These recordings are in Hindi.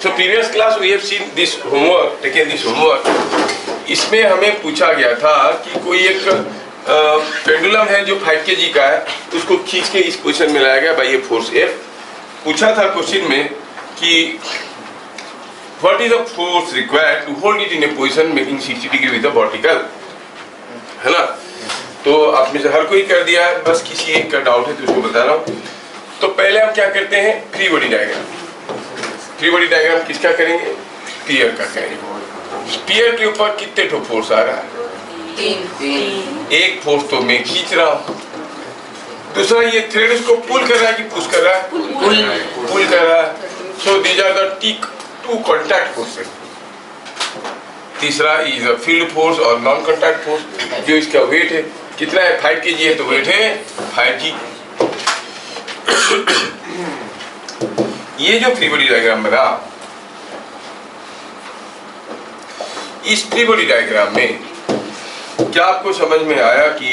So previous class we have seen this homework, taken this homework. इसमें हमें पूछा गया था कि कोई एक पेंडुलम है जो 5 kg का है, उसको खींच के इस पोजीशन में लाया गया बाई ए फोर्स F। पूछा था क्वेश्चन में कि what is the force required to hold it in a position making 60 degree with a vertical, है ना? तो आप में से हर कोई कर दिया है, बस किसी एक का डाउट है तो उसको बता रहा हूँ। तो पहले हम क्या करते हैं, free body diagram. Free body diagram किसका करेंगे? स्फीयर का करेंगे। स्फीयर के ऊपर कितने ठो फोर्स आ रहा है? 3। एक फोर्स तो मैं खींच रहा हूँ, दूसरा ये थ्रेड उसको पुल कर रहा है कि पुश कर रहा है? पुल कर रहा है। So these are the two contact forces. तीसरा इज अ फील्ड फोर्स और नॉन कॉन्टैक्ट फोर्स, जो इसका वेट है कितना है? 5 kg है तो वेट है 5g। ये जो फ्री बॉडी डायग्राम बना, इस फ्री बॉडी डायग्राम में क्या आपको समझ में आया कि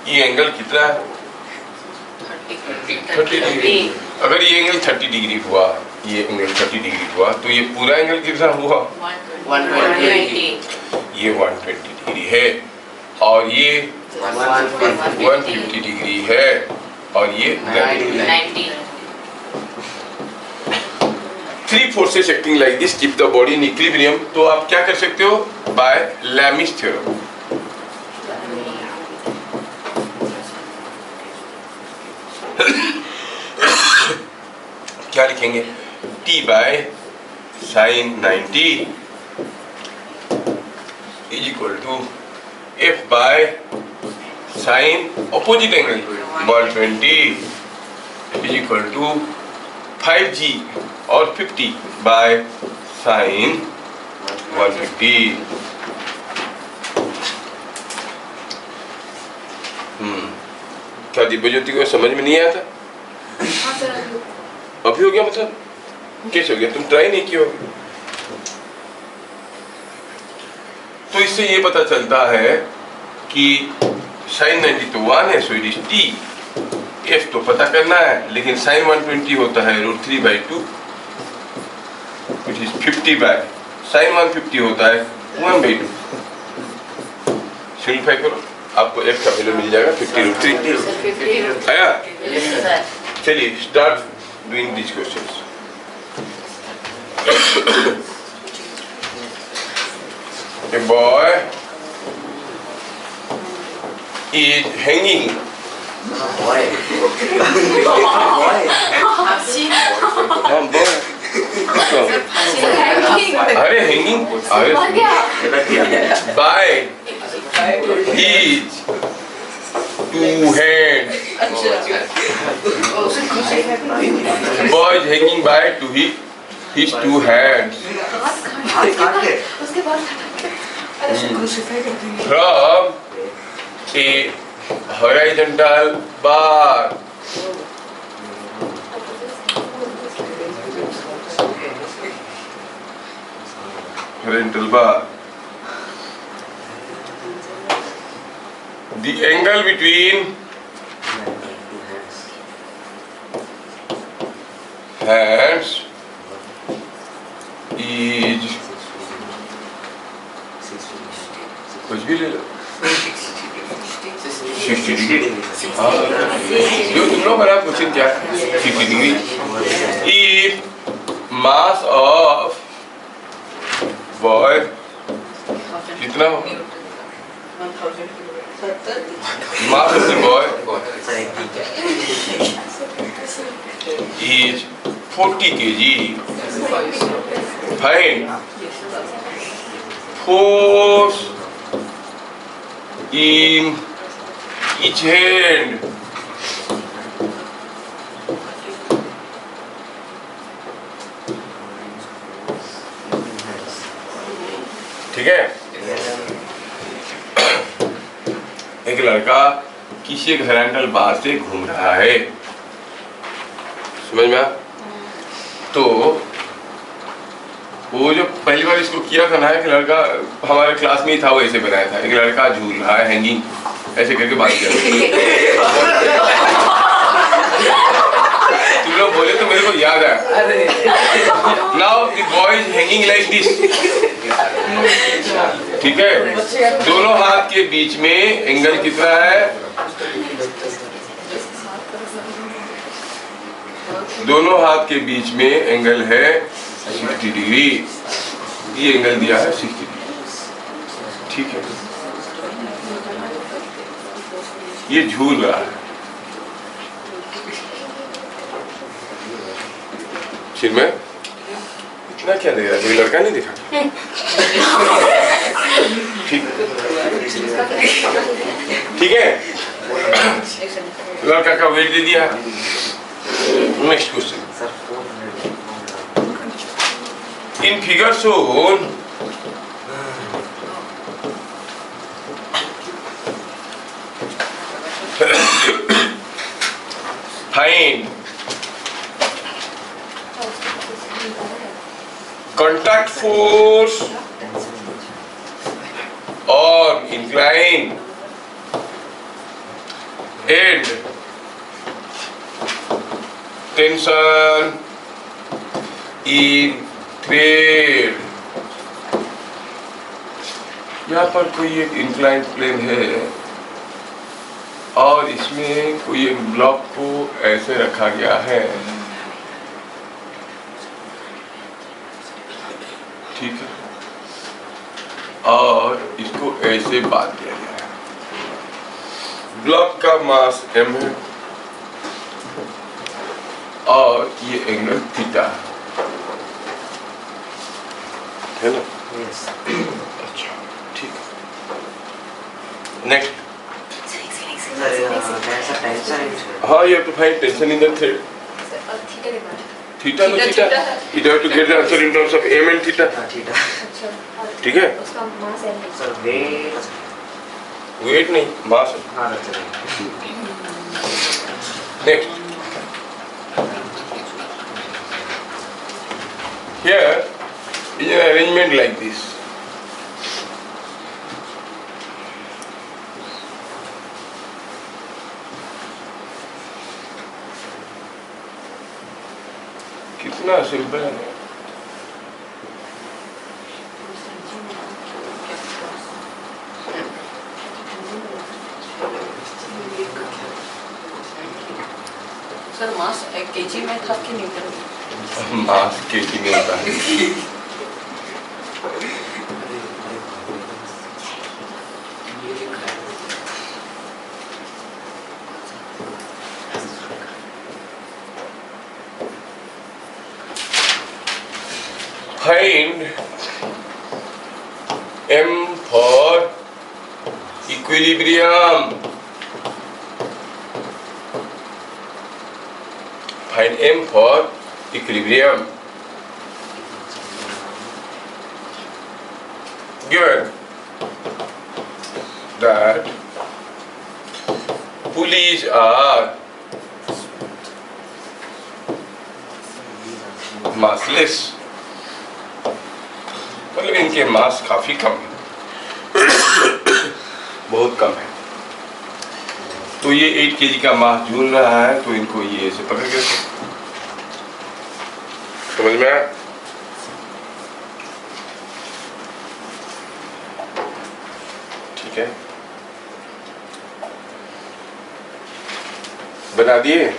ये एंगल कितना है? 30 डिग्री। अगर ये एंगल 30 डिग्री हुआ, ये एंगल 30 डिग्री हुआ, तो ये पूरा एंगल कितना हुआ? 120। ये 120 डिग्री है और ये 150 डिग्री है और ये 90। 3 forces acting like this keep the body in equilibrium। तो आप क्या कर सकते हो? By Lami's theorem. क्या लिखेंगे? T by sine 90 is equal to F by sine opposite angle 120 is equal to 5g और 50 बाय साइन 150। क्या दिव्यज्योति को समझ में नहीं आया था? अभी हो गया? मतलब कैसे हो गया? तुम ट्राई नहीं किया होगा। तो इससे ये पता चलता है कि साइन 90 तो 1 है, so it is t। f तो पता करना है, लेकिन साइन 120 होता है √3/2 which is 50 बाय साइन 150 होता है 1/2। सिंप्लीफाई करो, आपको f का वैल्यू मिल जाएगा 50√3 आया। चलिए start doing this questions. A boy is hanging अरे hanging by his 2 hands। Boy is hanging by to his 2 hands from a horizontal bar। Horizontal bar। The angle between hands is कुछ भी ले लो 60 डिग्री। जो तुम लोग बना क्वेश्चन क्या है? 60 degree. If mass of boy कितना हो? Mass of the boy is 40 kg, find force in each hand। ठीक है? एक लड़का किसी एक हॉरिजॉन्टल बार से घूम रहा है, समझ में आया? तो वो जो पहली बार इसको किया था ना, एक लड़का हमारे क्लास में ही था, वो ऐसे बनाया था। एक लड़का झूल रहा है हैंगिंग, ऐसे करके बात किया। तुम लोग बोले तो मेरे को याद आया। Now the boy is hanging like this, ठीक है। दोनों हाथ के बीच में एंगल कितना है? दोनों हाथ के बीच में एंगल है 60 डिग्री। ये एंगल दिया है 60 डिग्री, ठीक है। ये झूल रहा है। फिर मैं इतना क्या देख रहा है? कोई लड़का नहीं दिखा? ठीक है, लड़का का वेट दे दिया। Next question, in figure shown find contact force or incline and tension in thread। यहाँ पर कोई एक इंक्लाइन प्लेन है और इसमें कोई एक ब्लॉक को ऐसे रखा गया है, ठीक है, और इसको ऐसे बांध दिया गया है। ब्लॉक का मास m है और ये एंगल थीटा है ना? अच्छा, ठीक है। नेक्स्ट, हाँ, you have to find tension in the thread. Theta no theta. You have to get the answer in terms of m and theta. ठीक है? उसका मास है। सर वेट नहीं, mass. Next, here is an arrangement like this. कितना सिंपल है। सर मास केजी में था कि न्यूटन में? मास केजी में होता है। Find M for equilibrium. Find M for equilibrium. Given that pulleys are massless, मतलब इनके मास काफी कम है, बहुत कम है, तो ये 8 kg का मास झूल रहा है, तो इनको ये ऐसे पकड़ के, समझ में आया? ठीक है, बना दिए?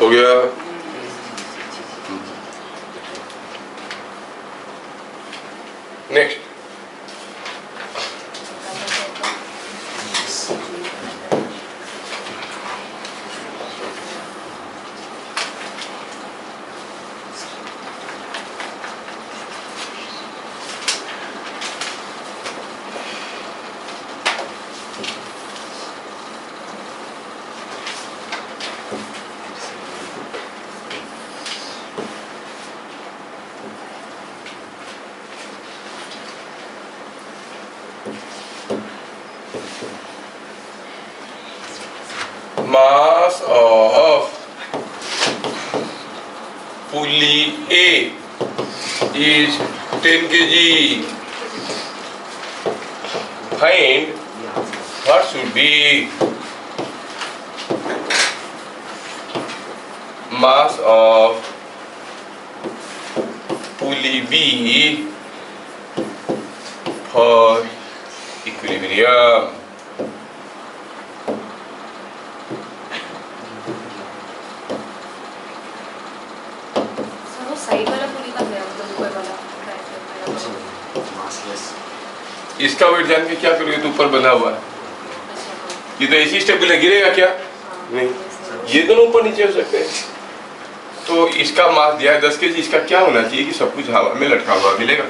हो गया? Next, pulley A is 10 kg. Find what should be mass of pulley B for equilibrium. Sir वो साइड वाला पुली का गया मतलब ऊपर वाला ट्रायंगल वाला। मासलेस इसका वेट जान के क्या करोगे? तो ऊपर बंधा हुआ है, अच्छा ये तो ऐसी स्टेबल है, गिरेगा क्या? नहीं, ये दोनों ऊपर नीचे हो सकते हैं। तो इसका मास दिया है 10 kg, इसका क्या होना चाहिए कि सब कुछ हवा में लटका हुआ मिलेगा।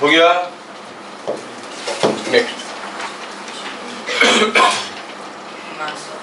हो गया। नेक्स्ट मास ऑफ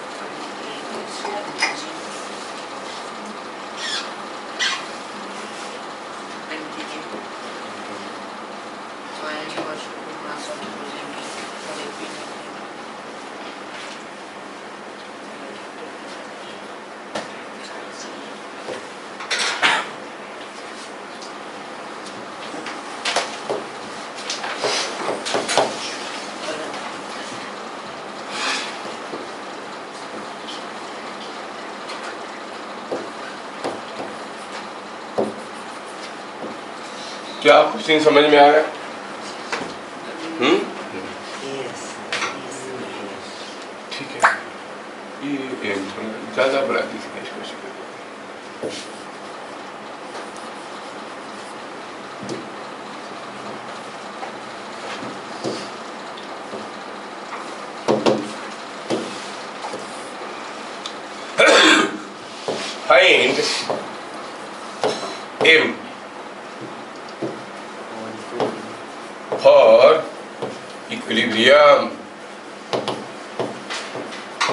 क्या क्वेश्चन समझ में आ रहा है? ठीक है, ये ज्यादा बड़ा दिखेगा इसको। Find M for equilibrium.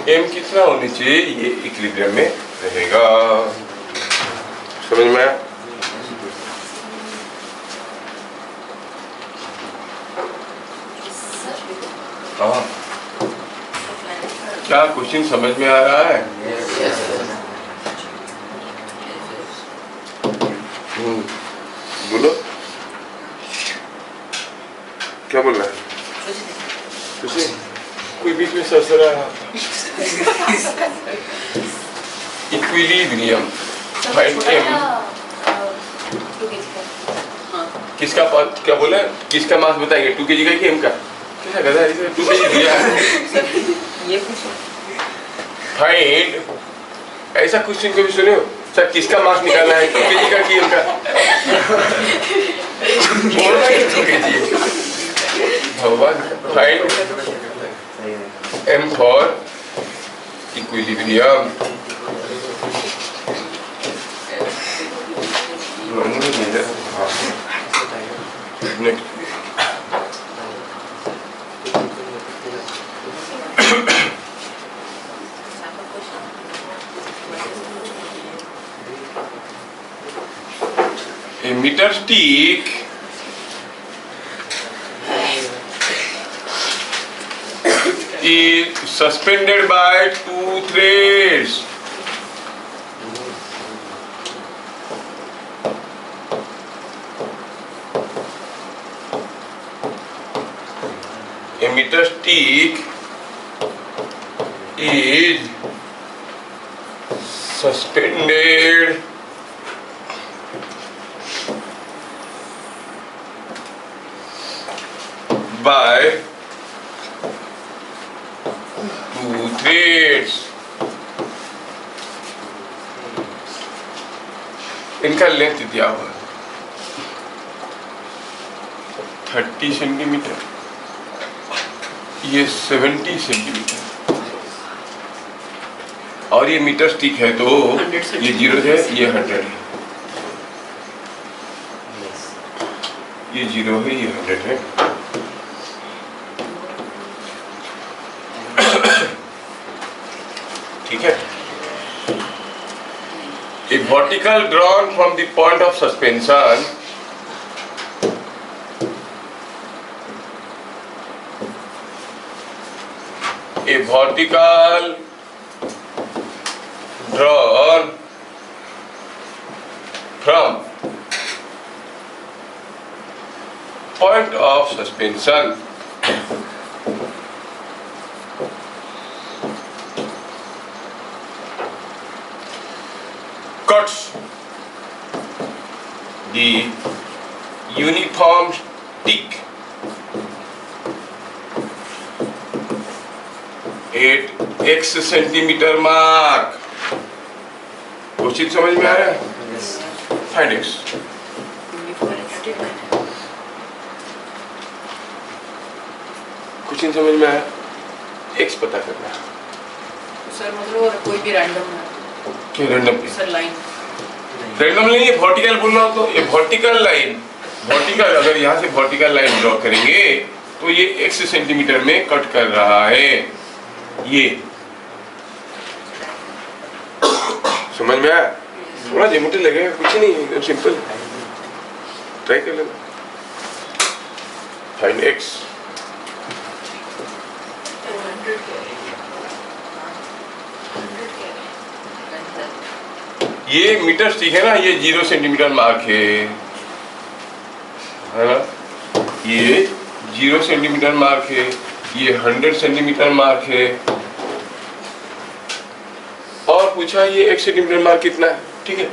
M कितना होनी चाहिए ये इक्विलिब्रियम में रहेगा? समझ में आया? हाँ, क्या क्वेश्चन समझ में आ रहा है? बोलो, क्या बोल रहा है? कुछ नहीं, कोई बीच में सरसरा रहा। Equilibrium find M। किसका क्या बोला? किसका मास बताएंगे? 2 kg का कि M का? क्या गधा है इसे? 2 kg दिया है। ये पूछो। फाइंड, ऐसा क्वेश्चन कभी सुने हो? सर किसका मास निकालना है? 2 kg का कि M का? बोलना है 2 kg। भगवान, find M for equilibrium. Next. A meter stick is suspended by 2 threads. A meter stick is suspended by 2 threads. इनका लेंथ दिया हुआ 30 सेंटीमीटर, ये 70 सेंटीमीटर, और ये मीटर स्टिक है तो ये 0 है, ये 100 है, ये 0 है, ये 100 है। ठीक है। A vertical drawn from the point of suspension drawn from point of suspension cuts the uniform stick at x centimeter mark। Question समझ में आ रहा है? Find x। क्वेश्चन समझ में आया? x पता करना है। सर मतलब कोई भी रैंडम है क्या रैंडम? सर लाइन रैंडम नहीं, ये वर्टिकल बोलना हो तो ये वर्टिकल लाइन, वर्टिकल अगर यहाँ से वर्टिकल लाइन ड्रॉ करेंगे तो ये x सेंटीमीटर में कट कर रहा है। ये समझ में आया? थोड़ा ज्योमेट्री लगेगा, कुछ नहीं, एकदम सिंपल। ट्राई कर लेना। Find x। ये मीटर स्टिक है ना, ये 0 सेंटीमीटर मार्क है ना? ये 0 सेंटीमीटर मार्क है, ये 100 सेंटीमीटर मार्क है, और पूछा ये 1 सेंटीमीटर मार्क कितना है। ठीक है,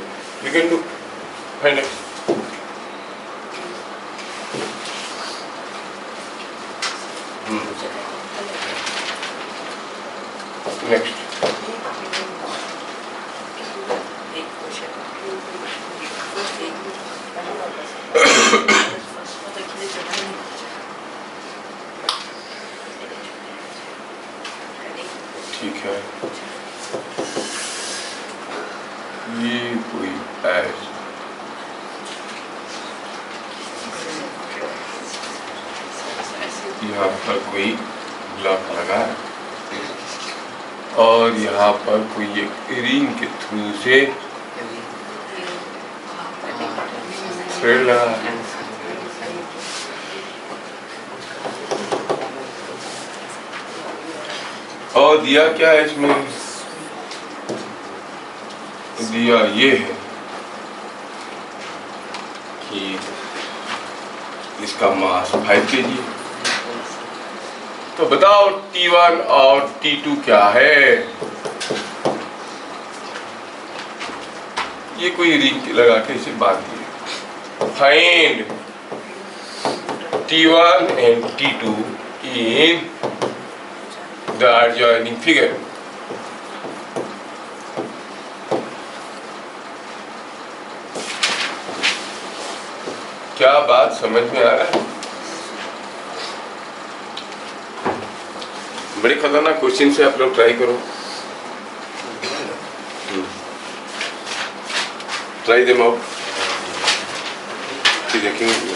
you can do find x। Next ठीक है, ये कोई यहाँ पर कोई ब्लॉक लगा है और यहाँ पर कोई एक रिंग के थ्रू से थ्रेड लगा है। और दिया क्या है इसमें? दिया ये है कि इसका मास 5 kg। तो बताओ T1 और T2 क्या है? ये कोई रिंग लगा के इसे बांध दिए। Find T1 and T2 in the adjoining figure। क्या बात समझ में आ रहा है? बड़े खतरनाक क्वेश्चन से आप लोग ट्राई करो, ट्राई देम आउट, देखेंगे।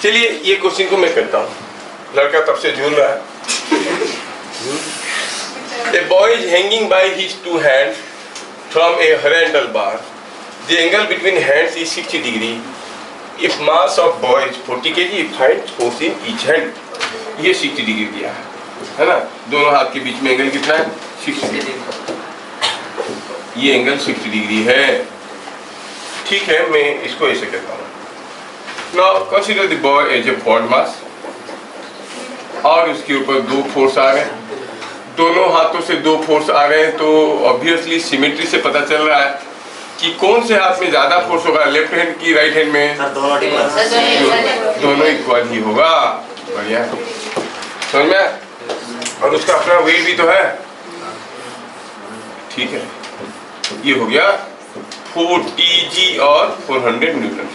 चलिए ये क्वेश्चन को मैं करता हूँ। लड़का तब से झूल रहा है। A boy is hanging by his 2 hands from a horizontal bar. The angle between hands is 60 degree. If mass of boy is 40 kg, find force in each hand। ये 60 डिग्री दिया है ना? दोनों हाथ के बीच में एंगल कितना है? 60 डिग्री। ये एंगल 60 डिग्री है। ठीक है, मैं इसको ऐसे कहता हूँ। Now consider the boy as a forward mass। और उसके ऊपर 2 फोर्स आ रहे हैं, दोनों हाथों से 2 फोर्स आ रहे हैं, तो ऑब्वियसली सिमेट्री से पता चल रहा है कि कौन से हाथ में ज्यादा फोर्स होगा, लेफ्ट हैंड की राइट हैंड में? दोनों इक्वल ही होगा। बढ़िया, समझ में? और उसका अपना वेट भी तो है। ठीक है, ये हो गया 40G और 400 न्यूटन।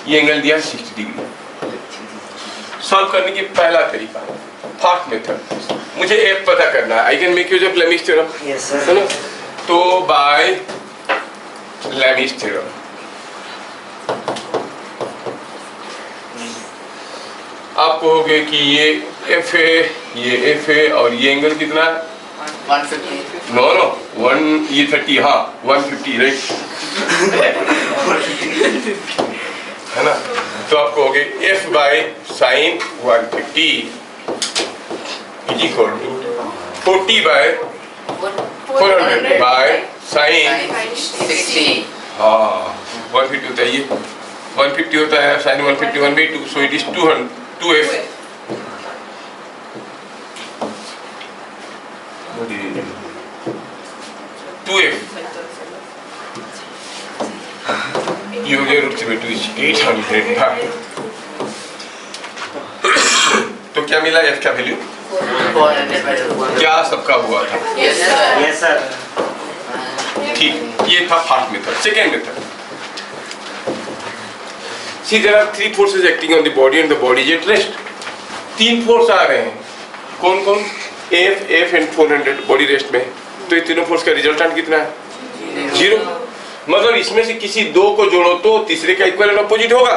ये एंगल दिया 60 डिग्री। सॉल्व करने की पहला तरीका, फास्ट मेथड। मुझे एफ पता करना है। I can make use of Lami's theorem. Yes sir. है ना? तो बाय लेमिस थ्योरम आप कहोगे कि ये एफ है, ये एफ है, और ये एंगल कितना है? 150। नो नो, 1 ये 30, हाँ 150, राइट? है ना? तो आप कहोगे F by sine 150 is equal to 40 by 400 by sin 60. हाँ 150 होता है ये 150 होता है sin 150 1/2 so it is 200 2f 2f ये हो गया √3/2 800 तो क्या मिला f का वैल्यू 400/200. क्या सबका हुआ था Yes, sir. Yes, sir. ठीक ये था first method second method See there are three forces acting on the body and the body is at rest. तीन फोर्स आ रहे हैं कौन कौन F and 400 बॉडी रेस्ट में तो ये तीनों फोर्स का रिजल्टेंट कितना है 0 मतलब इसमें से किसी दो को जोड़ो तो तीसरे का इक्वल एंड अपोजिट होगा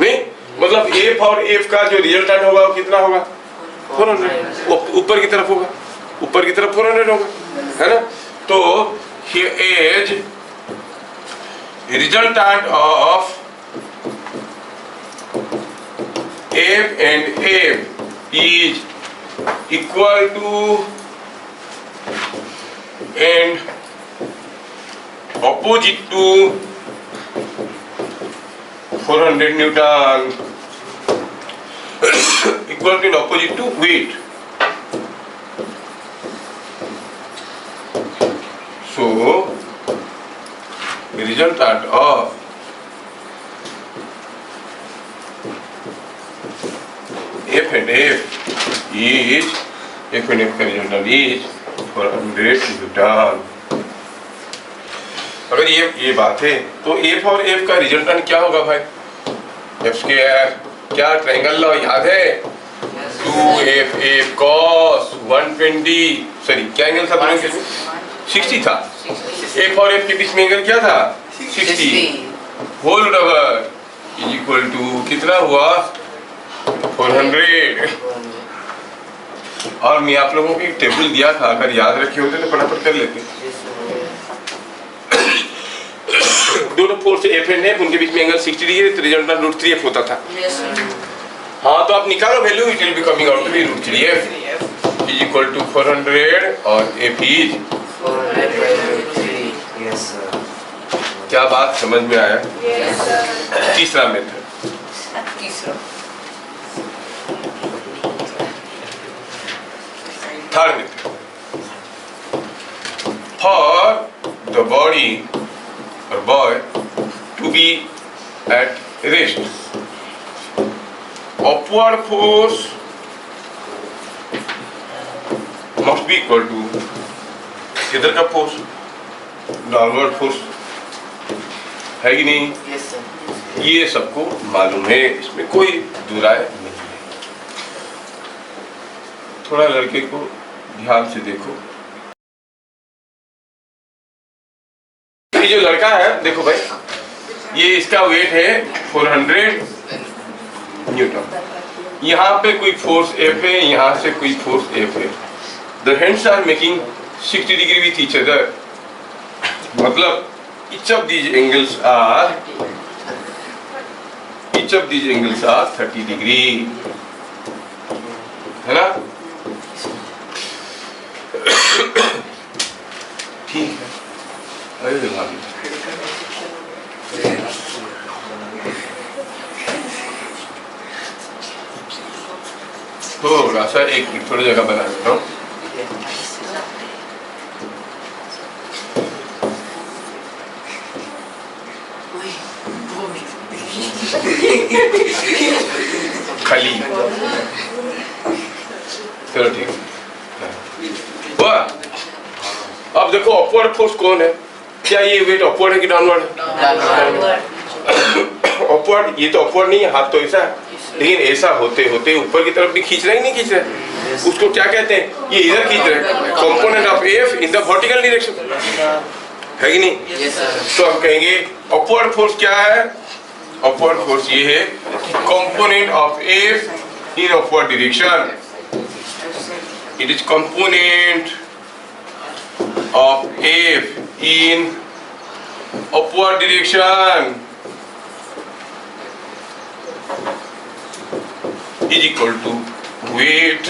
नहीं मतलब F और F का जो रिजल्टेंट होगा वो कितना होगा 400 ऊपर की तरफ होगा ऊपर की तरफ 400 होगा है ना तो here is resultant of F and F is equal to and opposite to 400 Newton equal to and opposite to weight. So the resultant of F and F is F and F का resultant is 400 Newton. अगर ये बात है तो F और F का रिजल्टेंट क्या होगा भाई F स्क्वायर क्या ट्रायंगल लॉ याद है 2F cos 120 सॉरी क्या एंगल था दोनों के 60 था F और F के बीच में एंगल क्या था 60 whole over is equal to कितना हुआ 400 और मैं आप लोगों को एक टेबल दिया था अगर याद रखे होते तो फटाफट कर लेते दोनों फोर्स F एंड F उनके बीच में एंगल 60 डिग्री तो रिजल्टेंट √3f होता था Yes, sir. हाँ तो आप निकालो value it will be coming out to be √3f is equal to 400 और f इज 400/3. Yes, sir. क्या बात समझ में आया Yes, sir. तीसरा मेथड तीसरा. Third method for the body or boy to be at rest upward force must be equal to इधर का फोर्स डाउनवर्ड फोर्स है कि नहीं Yes, sir. ये सबको मालूम है इसमें कोई दुराय नहीं है थोड़ा लड़के को ध्यान से देखो ये जो लड़का है देखो भाई ये इसका वेट है 400 न्यूटन यहाँ पे कोई फोर्स F है यहाँ से कोई फोर्स F है the hands are making 60 degree with each other मतलब each of these angles are 30 degree है ना ठीक है अरे भाभी थोड़ा सा एक थोड़ी जगह बना देता हूँ खाली चलो ठीक है अब देखो अपवर्ड फोर्स कौन है क्या ये वेट अपवर्ड है कि डाउनवर्ड है अपवर्ड ये तो अपवर्ड नहीं है हाथ तो ऐसा है लेकिन ऐसा होते होते ऊपर की तरफ भी खींच रहा है नहीं खींच रहा है उसको क्या कहते हैं ये इधर खींच रहा है component of F in the vertical direction है कि नहीं Yes, sir. तो हम कहेंगे अपवर्ड फोर्स क्या है अपवर्ड फोर्स ये है component of F in upward direction it is component of F in upward direction is equal to weight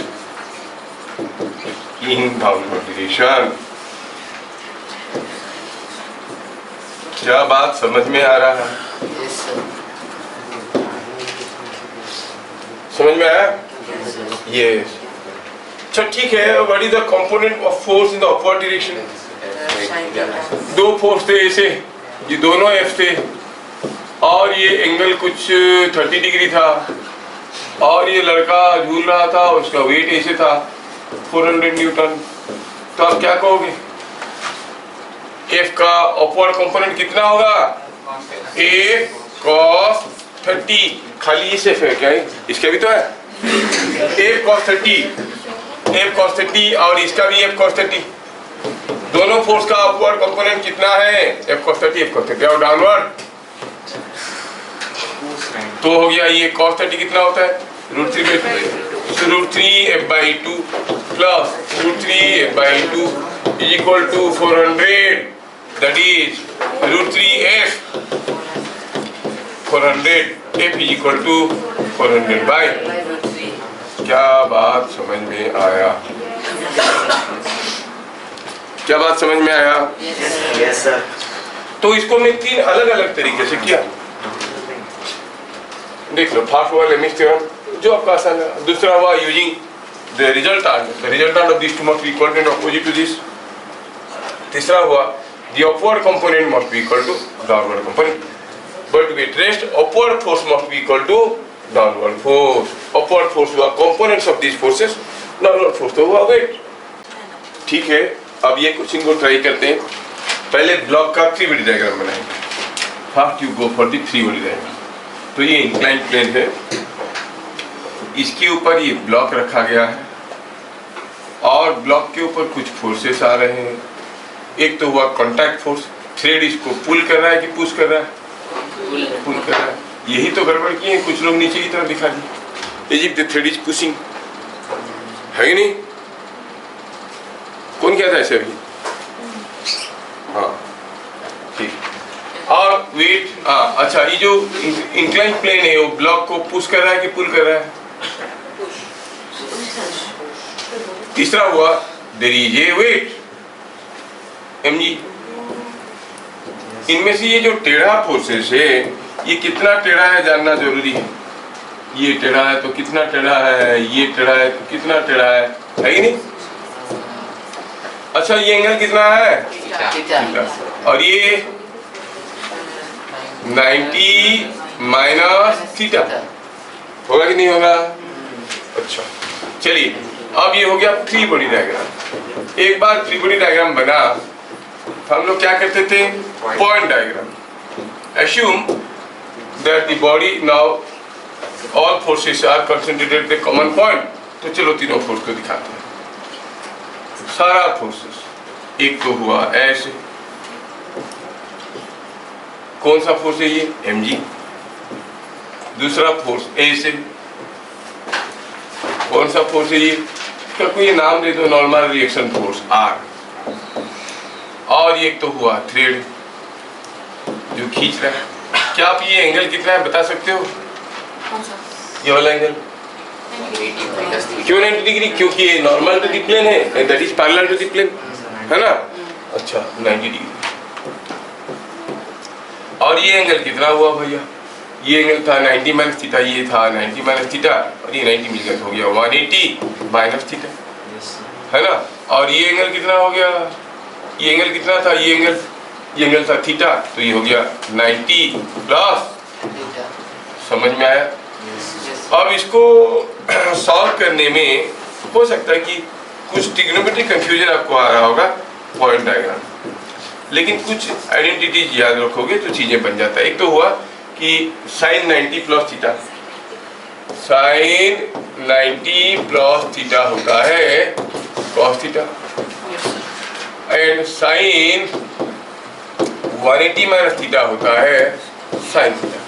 in downward direction. क्या बात समझ में आ रहा है? Yes, sir. समझ में आया? Yes, sir. यस। अच्छा ठीक है, what is the component of force in the upward direction? Sin theta. दो फोर्स थे ऐसे, ये दोनों एफ थे, और ये एंगल कुछ 30 डिग्री था, और ये लड़का झूल रहा था, उसका वेट ऐसे था 400 न्यूटन। तो आप क्या कहोगे? एफ का अपवर्ड कंपोनेंट कितना होगा? ए cos 30। खाली ये सिर्फ है क्या है? इसका भी तो है ए cos 30 और इसका भी एफ cos 30। दोनों फोर्स का अपवर्ड कंपोनेंट कितना है? एफ cos 30 और डाउनवर्ड तो हो गया ये cos 30 कितना होता है? √3 f/2 plus √3 f/2 is equal to 400, that is √3 f 400 f is equal to 400 by। √3. क्या बात समझ में आया? क्या बात समझ में आया? Yes, sir. Yes, sir. तो इसको मैं 3 अलग अलग तरीके से किया। देख लो, फर्स्ट हुआ लेमिस थ्योरम जो आपका आसान है, दूसरा हुआ using the resultant of this two must be equal to and opposite to this, तीसरा हुआ the upward component must be equal to downward component, but with rest upward force must be equal to downward force. Upward force हुआ components of this forces, downward force तो हुआ वेट। ठीक है, अब ये क्वेश्चन को ट्राई करते हैं। पहले ब्लॉक का 3 बॉडी डायग्राम बनाएंगे। First you go for the 3 body diagram. तो ये इंक्लाइन प्लेन है, इसके ऊपर ये ब्लॉक रखा गया है और ब्लॉक के ऊपर कुछ फोर्सेस आ रहे हैं। एक तो हुआ कांटेक्ट फोर्स, थ्रेड इसको पुल कर रहा है कि पुश कर रहा है? पुल कर रहा है। यही तो गड़बड़ की है, कुछ लोग नीचे की तरफ दिखा दी, is if the thread is pushing, है कि नहीं? कौन कहता है ऐसे अभी? हाँ ठीक। और वेट, अच्छा, ये जो इंक्लाइन प्लेन है वो ब्लॉक को पुश कर रहा है कि पुल कर रहा है? तीसरा हुआ there is a weight mg। इनमें से ये जो टेढ़ा फोर्सेस है ये कितना टेढ़ा है जानना जरूरी है। ये टेढ़ा है तो कितना टेढ़ा है, ये टेढ़ा है तो कितना टेढ़ा है कि नहीं? अच्छा, ये एंगल कितना है? Theta. और ये 90 माइनस थीटा होगा कि नहीं होगा? अच्छा चलिए, अब ये हो गया 3 बॉडी डायग्राम। एक बार 3 बॉडी डायग्राम बना, हम लोग क्या करते थे? Point diagram. Assume that the body now all forces are concentrated at the common point। तो चलो तीनों फोर्स को दिखाते हैं। सारा फोर्सेस, एक तो हुआ ऐसे, कौन सा फोर्स है ये? mg। दूसरा फोर्स ए से, कौन सा फोर्स है ये? इसका कोई नाम दे दो, नॉर्मल रिएक्शन फोर्स आर। और एक तो हुआ थ्रेड जो खींच रहा है। क्या आप ये एंगल कितना है बता सकते हो? कौन सा? ये वाला एंगल 80 minus theta. क्यों 90 डिग्री? क्योंकि ये नॉर्मल टू द प्लेन है, that is parallel to the plane, है ना? अच्छा, 90 डिग्री। और ये एंगल कितना हुआ भैया? ये एंगल था 90 माइनस थीटा, ये था 90 माइनस थीटा, और ये 90 मिल गया तो हो गया 180 माइनस थीटा, है ना? और ये एंगल कितना हो गया? ये एंगल कितना था? ये एंगल था थीटा, तो ये हो गया 90 प्लस। Theta. समझ में आया? Yes. अब इसको सॉल्व करने में हो सकता है कि कुछ ट्रिग्नोमेट्रिक कंफ्यूजन आपको आ रहा होगा पॉइंट डायग्राम, लेकिन कुछ आइडेंटिटीज याद रखोगे तो चीजें बन जाता है। एक तो हुआ कि sine 90 plus theta, sine 90 plus theta होता है cos theta, and sine 180 minus theta होता है साइन थीटा।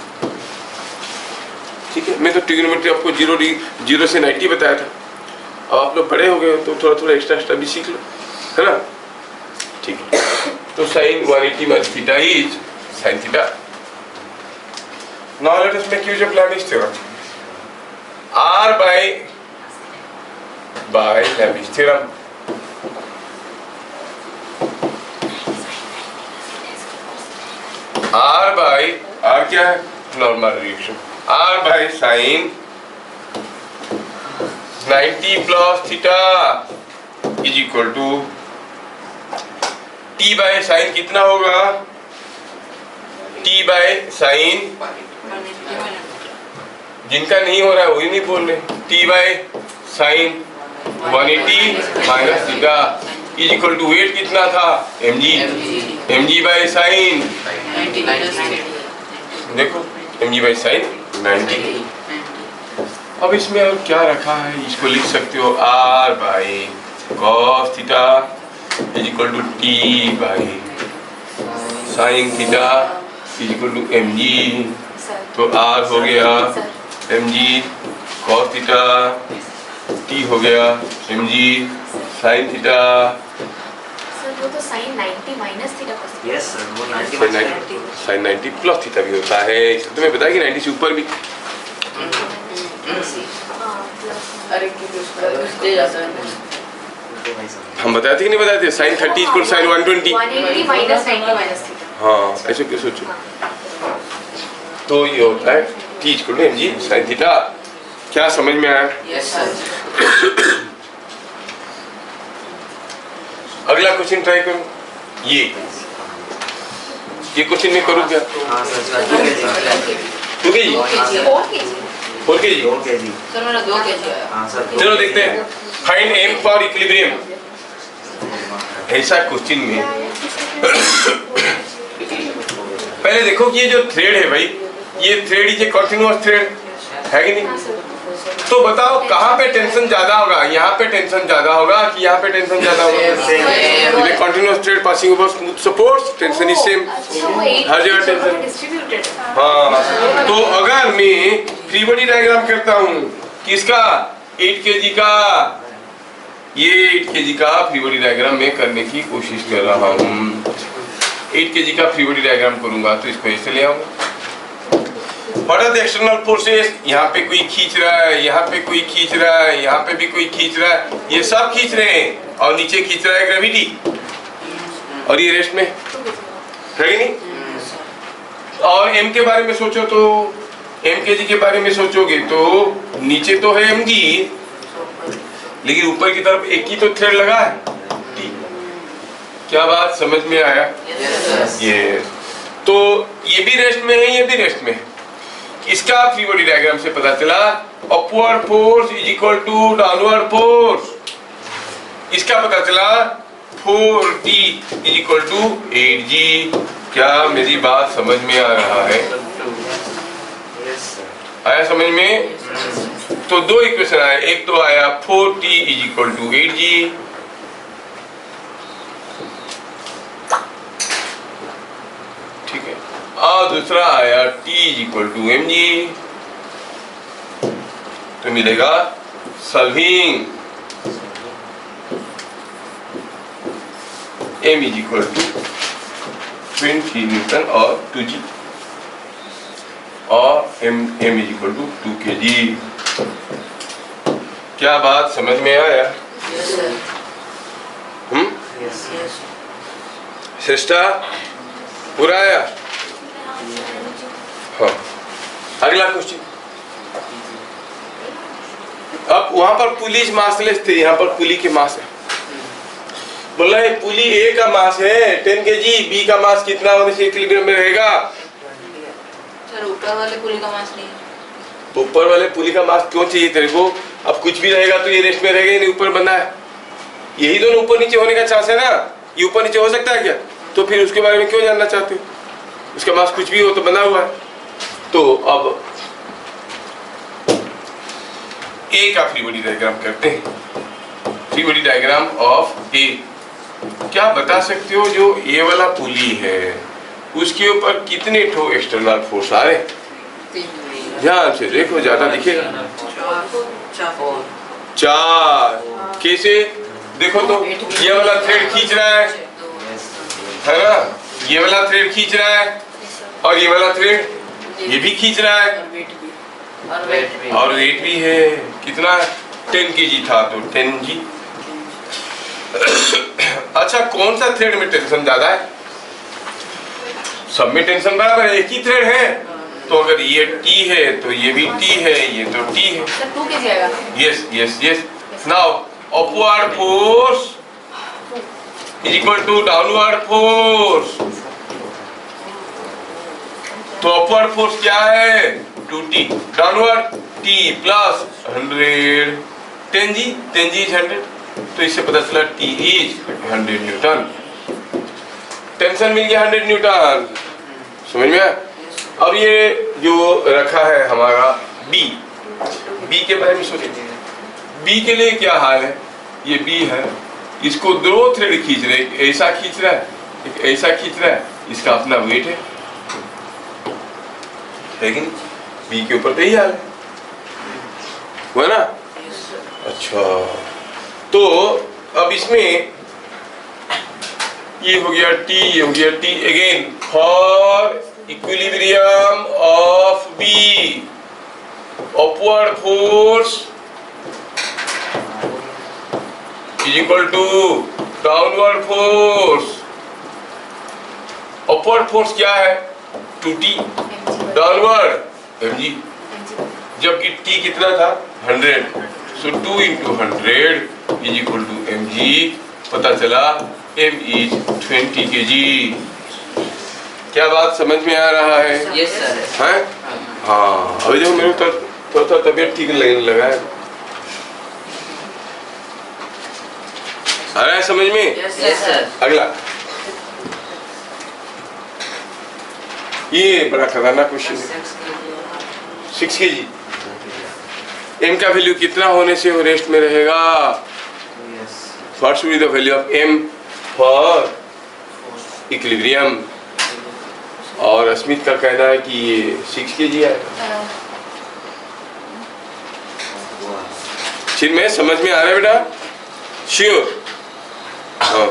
ठीक है, मैं तो ट्रिग्नोमेट्री आपको 0 से 90 बताया था। अब आप लोग बड़े हो गए तो थोड़ा थोड़ा एक्स्ट्रा भी सीख लो, है ना? ठीक है, तो sine 180 minus theta is sine theta. Now let us make use of Lami's theorem. R by Lami's theorem R by R क्या है normal reaction R by sine 90 plus theta is equal to T by sine कितना होगा टी बाय साइन जिनका नहीं हो रहा है वही नहीं बोल रहे T by sine 180 minus theta is equal to weight कितना था एम जी बाय साइन देखो एम जी बाय साइन 90 अब इसमें और क्या रखा है इसको लिख सकते हो R by cos theta is equal to T by sine theta is equal to M G तो आर हो गया M G cos theta T हो गया M G sine theta sir वो तो sine 90 minus theta cos theta. Yes sir वो 90 साइन 90 प्लस थीटा भी होता है इसलिए तुम्हें बताया कि 90 से ऊपर भी हाँ प्लस अरे कितने जाता है हम बताए थे कि नहीं बताए थे sine 30 equal sine 120 180 minus 90 minus theta. हाँ ऐसे क्यों सोचो तो ये होता है T equal to M G sine theta क्या समझ में आया यस सर अगला क्वेश्चन ट्राई करो ये क्वेश्चन में करूँ क्या हां sir 2 KG 2 KG 4 4 kg KG 2 KG sir मेरा 2 केजी आया हां सर चलो देखते हैं फाइंड एम फॉर इक्विलिब्रियम ऐसा क्वेश्चन में पहले देखो कि ये जो थ्रेड है भाई ये thread is a continuous thread है कि नहीं तो बताओ कहाँ पे टेंशन ज्यादा होगा यहाँ पे टेंशन ज्यादा होगा कि यहाँ पे टेंशन ज्यादा होगा continuous thread passing over smooth supports tension is same हर जगह टेंशन डिस्ट्रीब्यूटेड। हाँ तो अगर मैं फ्री बॉडी डायग्राम करता हूँ किसका 8 kg का ये 8 kg का फ्री बॉडी डायग्राम मैं करने की कोशिश कर रहा हूँ 8 kg का फ्री बॉडी डायग्राम करूंगा तो इसको ऐसे ले आऊंगा What are the external forces? यहाँ पे कोई खींच रहा है यहाँ पे कोई खींच रहा है यहाँ पे भी कोई खींच रहा है ये सब खींच रहे हैं और नीचे खींच रहा है ग्रेविटी और ये रेस्ट में है कि नहीं और m के बारे में सोचो तो m kg के बारे में सोचोगे तो नीचे तो है mg लेकिन ऊपर की तरफ एक ही तो थ्रेड लगा है T क्या बात समझ में आया ये तो ये भी रेस्ट में है ये भी रेस्ट में है इसका फ्री बॉडी डायग्राम से पता चला upward force is equal to downward force इसका पता चला 4T is equal to 8G क्या मेरी बात समझ में आ रहा है यस सर आया समझ में तो दो इक्वेशन आए एक तो आया 4T is equal to 8G ठीक है और दूसरा आया T is equal to mg तो मिलेगा solving m is equal to 20 newton और 2g और m is equal to 2 kg क्या बात समझ में आया यस सर यस श्रेष्ठा पूरा आया हाँ अगला क्वेश्चन अब वहां पर पुलिस मासलेस थे यहाँ पर पुली के मास है बोला है पुली ए का मास है 10 kg बी का मास कितना होने से इक्विलिब्रियम में रहेगा सर ऊपर वाले पुली का मास नहीं है ऊपर वाले पुली का मास क्यों चाहिए तेरे को अब कुछ भी रहेगा तो ये रेस्ट में रहेगा ही नहीं ऊपर बंधा है यही दोनों ऊपर नीचे होने का चांस है ना ये ऊपर नीचे हो सकता है क्या तो फिर उसके बारे में क्यों जानना चाहते हो उसका मास कुछ भी हो तो बना हुआ है तो अब ए का फ्री बॉडी डायग्राम करते हैं फ्री बॉडी डायग्राम ऑफ ए क्या बता सकते हो जो ए वाला पुली है उसके ऊपर कितने ठो एक्सटर्नल फोर्स आ रहे ध्यान से देखो ज्यादा दिखेगा 4 कैसे देखो तो ये वाला थ्रेड खींच रहा है ना ये वाला थ्रेड खींच रहा है और ये वाला थ्रेड ये भी खींच रहा है और वेट भी है कितना 10 kg था तो 10G अच्छा कौन सा थ्रेड में टेंशन ज्यादा है सब में टेंशन बराबर है, एक ही थ्रेड है, तो अगर ये T है तो ये भी T है, ये तो T है। सर 2 kg आएगा। Yes yes yes. Now upward force is equal to downward force. तो अपवर्ड फोर्स क्या है? 2T, downward T plus 100, 10G is 100, तो इससे पता चला T इज 100 न्यूटन। टेंशन मिल गया 100 न्यूटन, समझ में आया? अब ये जो रखा है हमारा बी के बारे में सोचिए। बी के लिए क्या हाल है? ये बी है, इसको 2 थ्रेड खींच रहे, एक ऐसा खींच रहा है, एक ऐसा खींच रहा है, इसका अपना वेट है, लेकिन बी के ऊपर तो यही हाल है, हुआ ना? अच्छा, तो अब इसमें ये हो गया T, ये हो गया T। Again for equilibrium of B, upward force is equal to downward force. Upward force क्या है? 2T, डाउनवर्ड mg, जबकि T कितना था? 100, so 2 into 100 is equal to mg। पता चला m इज 20 kg। क्या बात समझ में आ रहा है? Yes sir. हैं? हाँ, अभी देखो मेरे को थोड़ा तबीयत ठीक लगने लगा है। आ रहा है समझ में? Yes sir. अगला, ये बड़ा खतरनाक क्वेश्चन है। 6 kg, m का वैल्यू कितना होने से वो रेस्ट में रहेगा? What should be the value of m for equilibrium? और स्मिथ का कहना है कि ये 6 kg है। ठीक में समझ में आ रहा है बेटा? श्योर? हाँ।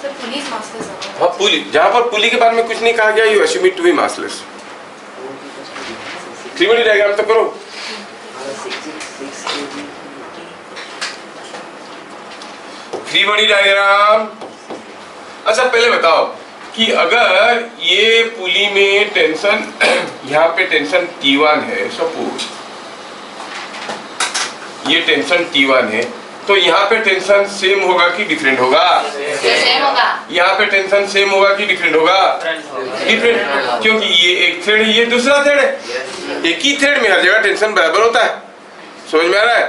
सर पुलिस मास्टर्स है। हाँ, पुली, जहाँ पर पुली के बारे में कुछ नहीं कहा गया, you assume it to be massless. त्रिकोणीय डायग्राम तो करो। त्रिकोणीय डायग्राम। अच्छा पहले बताओ कि अगर ये पुली में टेंशन यहाँ पे टेंशन T1 है, सपोज ये टेंशन T1 है, तो यहाँ पे टेंशन सेम होगा कि डिफरेंट होगा? सेम होगा। यहाँ पे टेंशन सेम होगा कि डिफरेंट होगा? डिफरेंट, क्योंकि ये एक थ्रेड है, ये दूसरा थ्रेड है। एक ही थ्रेड में हर जगह टेंशन बराबर होता है, समझ में आ रहा है?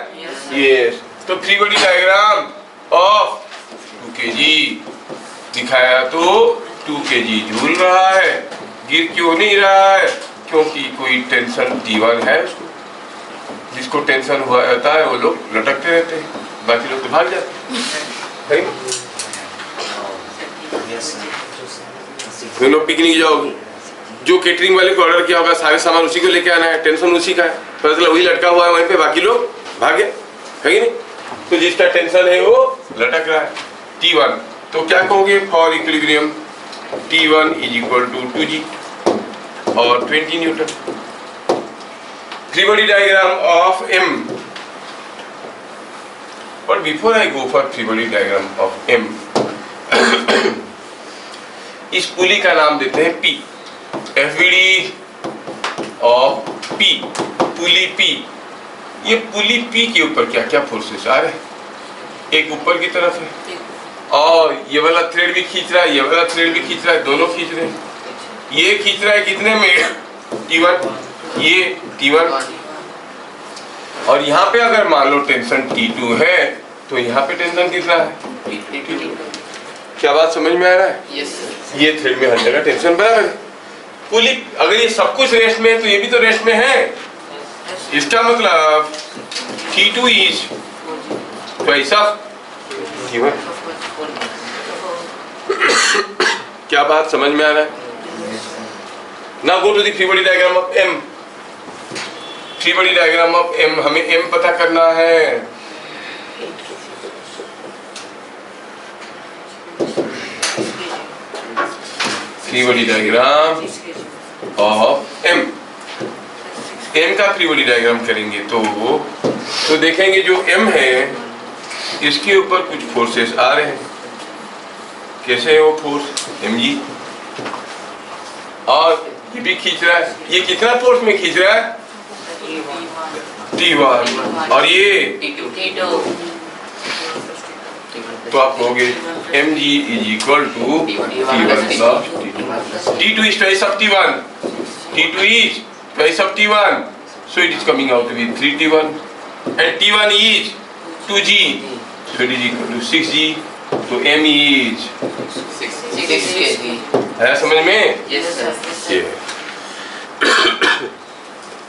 यस। तो free body diagram of 2 kg दिखाया तो 2 kg झूल रहा है, गिर क्यों नहीं रहा है? क्योंकि कोई टेंशन T1 है उसको, जिसको टेंशन हुआ रहता है वो लोग लटकते रहते हैं, बाकी लोग तो भाग जाते हैं। दोनों पिकनिक जाओगे, जो केटरिंग वाले को ऑर्डर किया होगा सारे सामान उसी को लेके आना है, टेंशन उसी का है, पता चला वही लटका हुआ है वहीं पे, बाकी लोग भागे, है कि नहीं? तो जिसका टेंशन है वो लटक रहा है, T1। तो क्या कहोगे? For equilibrium T1 is equal to 2G और 20 newton. Free body diagram of M, but before I go for free body diagram of M, इस पुली का नाम देते हैं P, FBD of P, pulley P। ये पुली P के ऊपर क्या क्या फोर्सेस आ रहे हैं? एक ऊपर की तरफ है और ये वाला थ्रेड भी खींच रहा है, ये वाला थ्रेड भी खींच रहा है, दोनों खींच रहे हैं। ये खींच रहा है कितने में? T1, ये T1। और यहाँ पे अगर मान लो टेंशन T2 है तो यहाँ पे टेंशन कितना है? क्या बात समझ में आ रहा है? Yes sir. ये थ्रेड में हर जगह टेंशन बराबर है। पुली अगर ये सब कुछ रेस्ट में है तो ये भी तो रेस्ट में है, इसका मतलब T2 is twice of T1। क्या बात समझ में आ रहा है? Now go to the free body diagram of M। Free body diagram of M, हमें M पता करना है। Free body diagram of M, M का फ्री बॉडी डायग्राम करेंगे तो देखेंगे जो M है इसके ऊपर कुछ फोर्सेस आ रहे हैं। कैसे है वो फोर्स mg, और ये भी खींच रहा है, ये कितना फोर्स में खींच रहा है T1, और ये तो आप कहोगे mg is equal to T1 plus T2. T2 is twice of T1. T2 is twice of T1. So it is coming out to be 3T1. And T1 is 2G. So it is equal to 6G. तो m is 6 kg. है समझ में? Yes sir. ये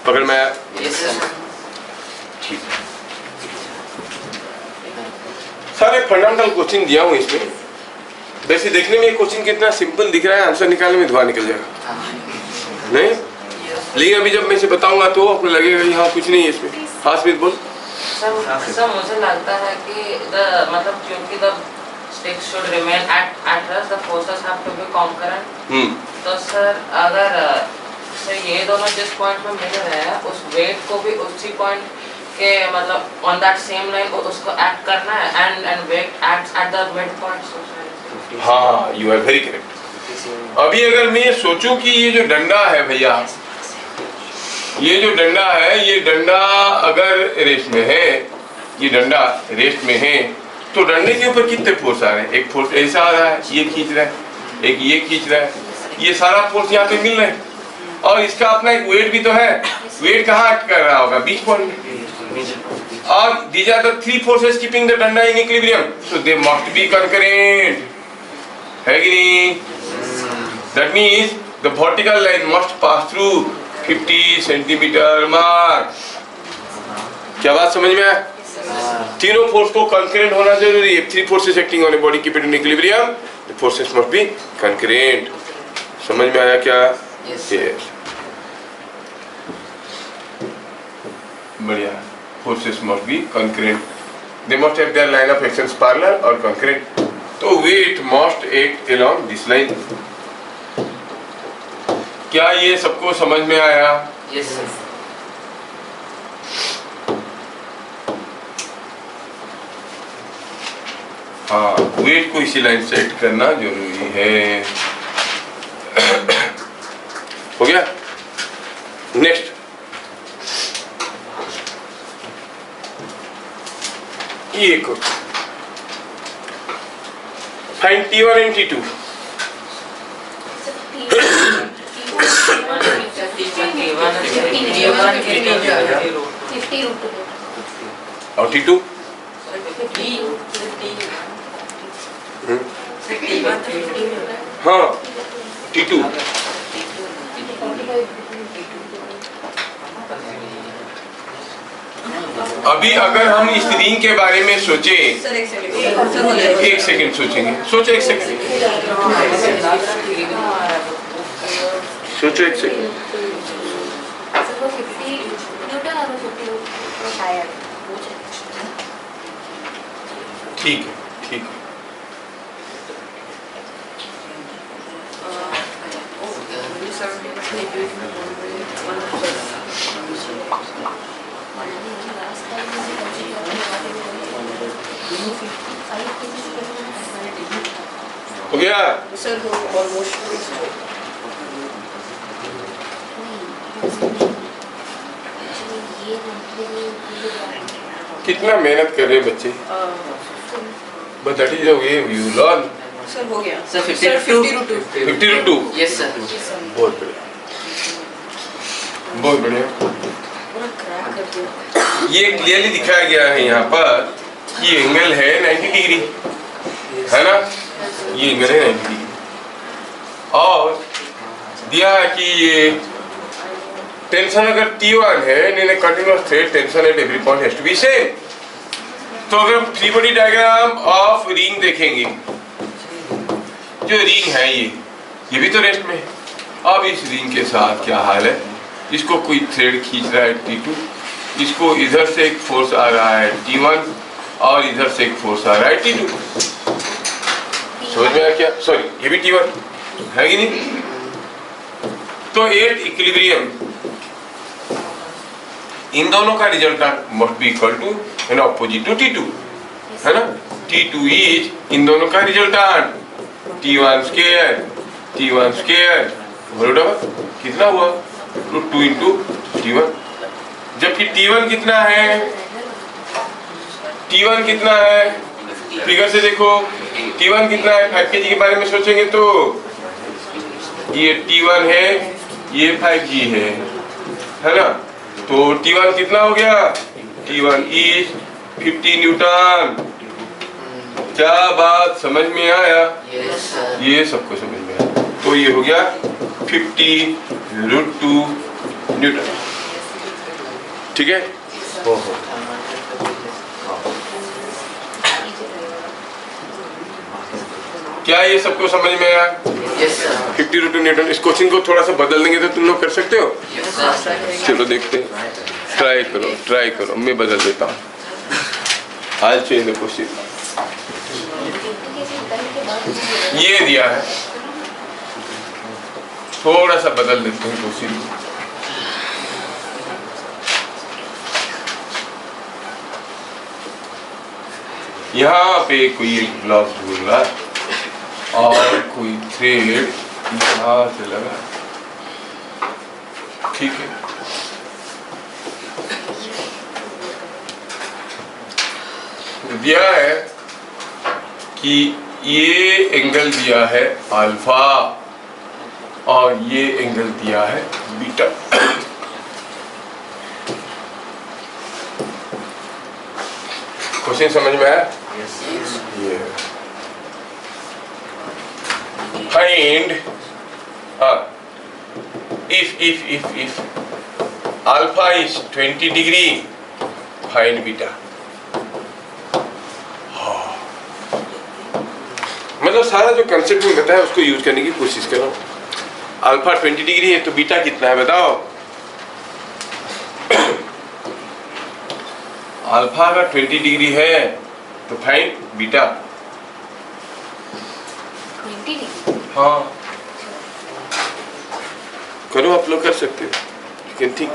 पकड़ में आया? Yes sir. ठीक है। सारे फंडामेंटल क्वेश्चन दिया हूँ इसमें। वैसे देखने में ये क्वेश्चन कितना सिंपल दिख रहा है, आंसर निकालने में धुआं निकल जाएगा, नहीं? लेकिन अभी जब मैं इसे बताऊंगा तो आपको लगेगा कि हाँ कुछ नहीं है इसमें। हाँ स्मित बोल। सर मुझे लगता है कि मतलब क्योंकि the sticks should remain at rest, the forces have to be concurrent. तो सर अगर सर ये दोनों जिस पॉइंट में मिल रहे हैं उस वेट को भी उसी पॉइंट के मतलब ऑन दैट सेम लाइन उसको एक्ट करना है and weight acts at the mid point. हाँ यू आर वेरी करेक्ट। अभी अगर मैं सोचूं कि ये जो डंडा है भैया, ये जो डंडा है, ये डंडा अगर रेस्ट में है, ये डंडा रेस्ट में है, तो डंडे के ऊपर कितने फोर्स आ रहे हैं? एक फोर्स ऐसा आ रहा है, ये खींच रहा है, एक ये खींच रहा है, ये सारा फोर्स यहाँ पे मिल रहा है, और इसका अपना एक वेट भी तो है। वेट कहाँ एक्ट कर रहा होगा? बीच पॉइंट में। और these are the three forces keeping the danda in equilibrium, so they must be concurrent, है कि नहीं? That means the vertical line must pass through 50 centimeter mark. क्या बात समझ में आया? तीनों फोर्स को concurrent होना जरूरी है। Three forces acting on a body keep it in equilibrium, the forces must be concurrent. समझ में आया क्या? Yes. बढ़िया। Forces must be concurrent. They must have their line of actions parallel or concurrent. तो weight must act along this line. क्या ये सबको समझ में आया? Yes sir. हाँ, weight को इसी लाइन से act करना जरूरी है। हो गया? Next. ये को फाइंड T1 and T2। और T2 हाँ T2 अभी अगर हम इस रिंग के बारे में सोचे, एक सेकंड सोचेंगे, सोचो एक सेकंड, सोचो एक सेकंड। ठीक है, ठीक है। हो गया? सर ऑलमोस्ट कितना मेहनत कर रहे बच्चे, but that is the way you learn. Sir हो गया Sir 50 to 2। Yes sir. बहुत बढ़िया, बहुत बढ़िया। पूरा क्रैक कर दिया। ये क्लियरली दिखाया गया है यहाँ पर कि एंगल है 90 डिग्री, है ना? ये एंगल है 90 डिग्री, और दिया है कि ये टेंशन अगर T1 है, in a continuous thread tension at every point has to be same. तो अगर free body diagram of ring देखेंगे, जो रिंग है ये भी तो रेस्ट में है। अब इस रिंग के साथ क्या हाल है? इसको कोई थ्रेड खींच रहा है T2, इसको इधर से एक फोर्स आ रहा है T1, और इधर से एक फोर्स आ रहा है T2। समझ में आया क्या? सॉरी, ये भी T1 है कि नहीं? तो एट इक्विलिब्रियम इन दोनों का resultant must be equal to an opposite to T2, है ना? T2 इज इन दोनों का resultant, T1 square root over कितना हुआ √2 इंटू T1, जबकि T1 कितना है, T1 कितना है, फिगर से देखो T1 कितना है, 5 kg के बारे में सोचेंगे तो ये T1 है, ये 5G है ना, तो T1 कितना हो गया, T1 इज 50 न्यूटन। क्या बात समझ में आया? Yes sir. ये सबको समझ में आया, तो ये हो गया 50√2 न्यूटन, ठीक है। क्या ये सबको समझ में आया? Yes sir. 50√2 न्यूटन। इस क्वेश्चन को थोड़ा सा बदल देंगे तो तुम लोग कर सकते हो? Yes sir. चलो देखते हैं, ट्राई करो, मैं बदल देता हूँ। I'll change the question. ये दिया है, थोड़ा सा बदल देते हैं क्वेश्चन। यहाँ पे कोई एक ब्लॉक घूम रहा है और कोई थ्रेड यहाँ से लगा, ठीक है। दिया है कि ये एंगल दिया है अल्फा और ये एंगल दिया है बीटा। क्वेश्चन समझ में आया? ये find if alpha is 20 degree, find beta। मतलब सारा जो कंसेप्ट में बताया उसको यूज करने की कोशिश करो। अल्फा 20 डिग्री है तो बीटा कितना है बताओ? अल्फा अगर 20 डिग्री है तो फाइंड बीटा। 20 डिग्री। हाँ करो, आप लोग कर सकते हो, यू कैन थिंक।